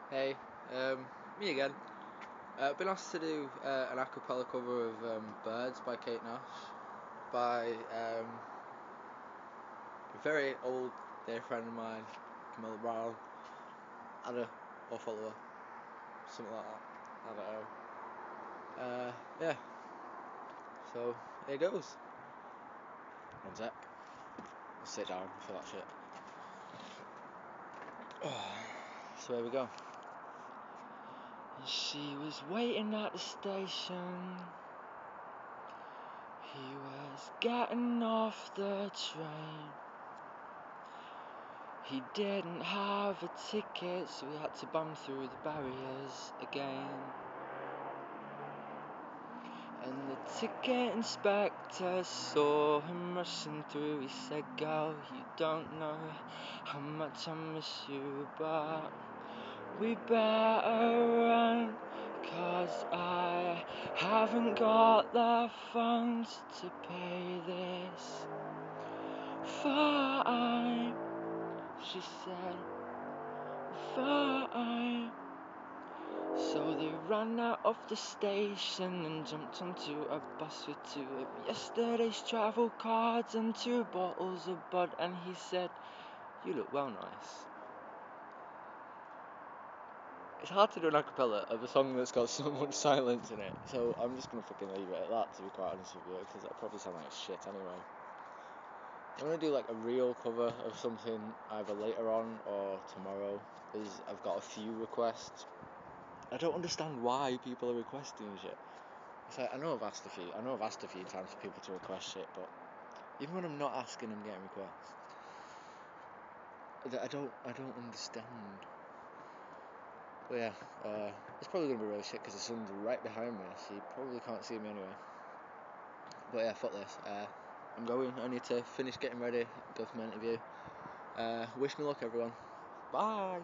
Hey, me again. Been asked to do an acapella cover of Birds by Kate Nash by a very old dear friend of mine, Camilla Brown. Add or follow her, something like that. I don't know. Yeah, so here it goes. One sec. I'll sit down for that shit. So here we go. She was waiting at the station. He was getting off the train. He didn't have a ticket, so he had to bomb through the barriers again. And the ticket inspector saw him rushing through. He said, "Girl, you don't know how much I miss you, but we better run, 'cause I haven't got the funds to pay this fine." She said, "Fine." So they ran out of the station and jumped onto a bus with two of yesterday's travel cards and 2 bottles of bud, and he said, "You look well nice." It's hard to do an acapella of a song that's got so much silence in it, so I'm just gonna fucking leave it at that, to be quite honest with you, because that'll probably sound like shit anyway. I'm gonna do like a real cover of something either later on or tomorrow, because I've got a few requests. I don't understand why people are requesting shit. It's like, I know I've asked a few times for people to request shit, but even when I'm not asking, I'm getting requests. I don't understand. But yeah, it's probably gonna be really shit because the sun's right behind me, so you probably can't see me anyway. But yeah, fuck this. I'm going. I need to finish getting ready, go for my interview. Wish me luck, everyone. Bye.